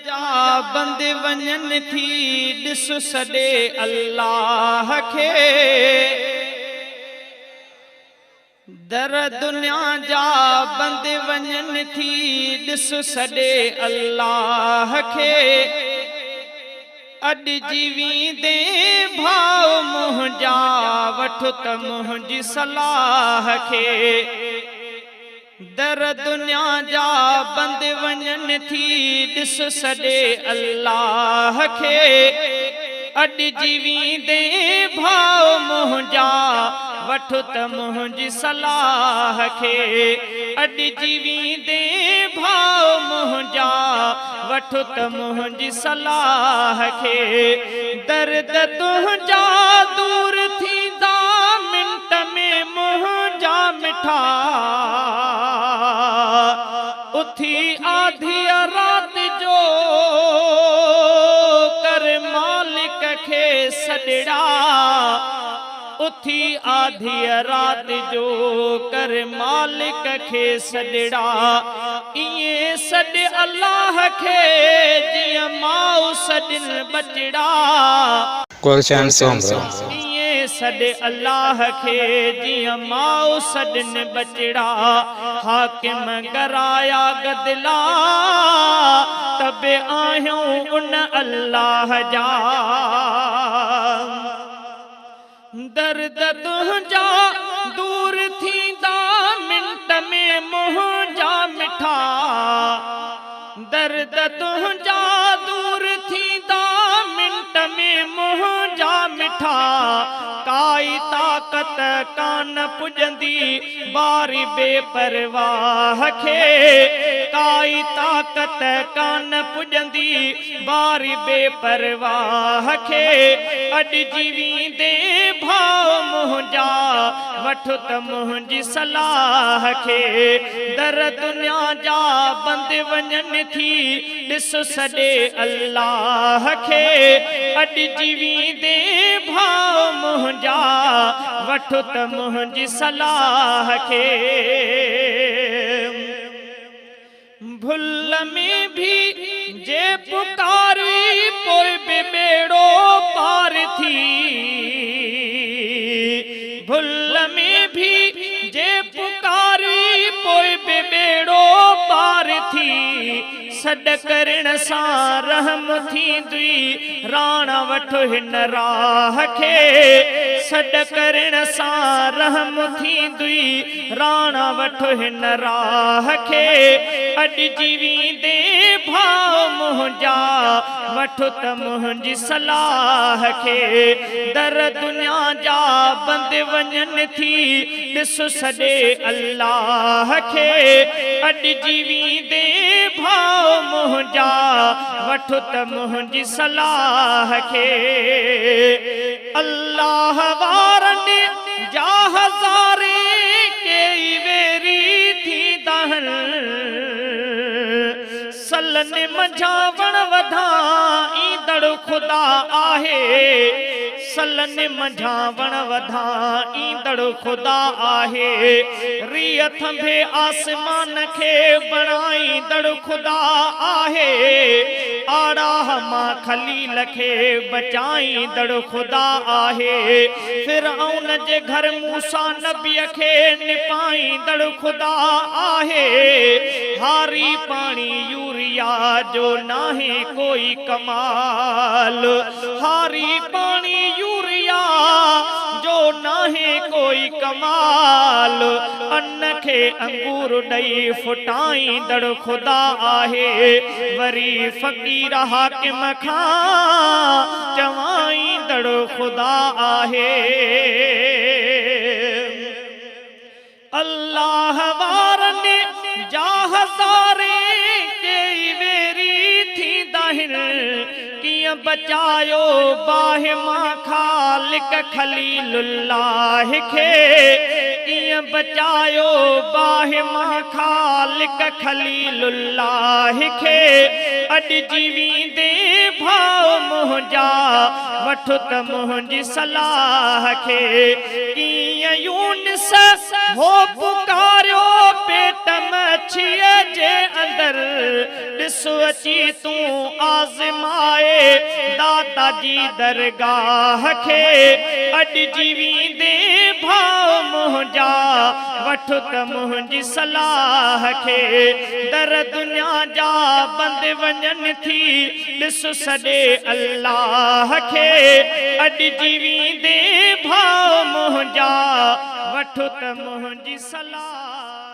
जा बंद वञन थी ॾिस सॾे अल्लाह खे दर दुनिया जा बंद वञन थी ॾिस सॾे अल्लाह खे अॼु जीवींदे भाव मुंहिंजा वठ त मुंहिंजी सलाह खे दर दुनिया जा बंद वञन थी ॾिस सॾे अल्लाह खे अॼु जीवींदे भाव मुंहिंजा वठ त मुंहिंजी सलाह खे अॼु जीवींदे भाव मुंहिंजा वठ त मुंहिंजी सलाह खे दर्द तुंहिंजा दूर थींदा मिंट में मुंहिंजा मिठा उथी आधी रात जो कर मालिक खे सॾड़ा उथी आधी रात जो कर मालिक खे सॾड़ा इएं सॾ अल्लाह खे जीअं माउ सॾनि बचड़ा इएं सॾ अल्लाह खे जीअं माउ सॾनि बचड़ा हाकिम गराया गदला तबे आहियूं उन अल्लाह जा दर्द तुंहिंजा दूर थींदा मिंट में मुंहिंजा मिठा दर्द तुंहिंजा दूर थींदा मिंट में मुंहिंजा मिठा काई ताक़त कान पुॼंदी बारी बेपरवाह खे काई ताक़त कान पुॼंदी बारी बेपरवाह खे अॼु जीवींदे भाव मुंहिंजा वठ त मुंहिंजी सलाह खे दर दुनिया जा बंद वञन थी ॾिस सॾे अल्लाह खे अॼु जीवींदे भाव मुंहिंजा वठ त मुंहिंजी सलाह खे भुल में भी जे पुकारी पोइ बि बेड़ो पार थी भुल में भी जे पुकारी पोइ बि बेड़ो पार थी सॾ करण सां रहम थींदी राण वठ हिन राह खे सॾ करण सां रहम थींदी राण वठ हिन राह खे अॼु जीवींदे भाव मुंहिंजा वठ त मुंहिंजी सलाह खे दर दुनिया जा बंद वञन थी ॾिस सॾे अल्लाह खे अॼु जीवींदे भाव मुंहिंजा वठ त मुंहिंजी सलाह खे अल्लाह वारनि जा हज़ारे कई वेरी थींदा सलन मंझां वण वधा ईंदड़ ख़ुदा आहे सलन मंझां वण वधा ईंदड़ ख़ुदा आहे रीह थंभे आसमान खे बणाईंदड़ ख़ुदा आहे आड़ाह मां खलील खे बचाईंदड़ ख़ुदा आहे फिरऔन जे घर मूसा नबीअ खे निपाईंदड़ ख़ुदा आहे हारी पाणी यूरिया जो नाहे कोई कमाल हारी पाणी यूरिया जो नाहे कोई कमाल अन्न खे अंगूर ॾई फुटाईंदड़ ख़ुदा आहे वरी फ़क़ीर हाकिम खां चवाईंदड़ ख़ुदा आहे अल्लाह वारनि जा हज़ारे कई वेरी थींदा कीअं बचायो बाहि मां ख़ालिक खलीलुल्लाह खे कीअं बचायो बाहि मां ख़ालिक खलीलुल्लाह खे अॼु जीवींदे भाव मुंहिंजा वठो त मुंहिंजी सलाह खे कीअं यूनुस हो पुकारियो पेट मछीअ जे अंदरि ॾिसो अची तूं आज़माए दाता जी दरगाह खे अॼु जीवींदे भाव मुंहिंजा वठो त मुंहिंजी सलाह खे दर दुनिया जा बंद वञनि थी ॾिसो सॼे अल्लाह खे अॼु जीवींदे भाव मुंहिंजा वठो त मुंहिंजी सलाह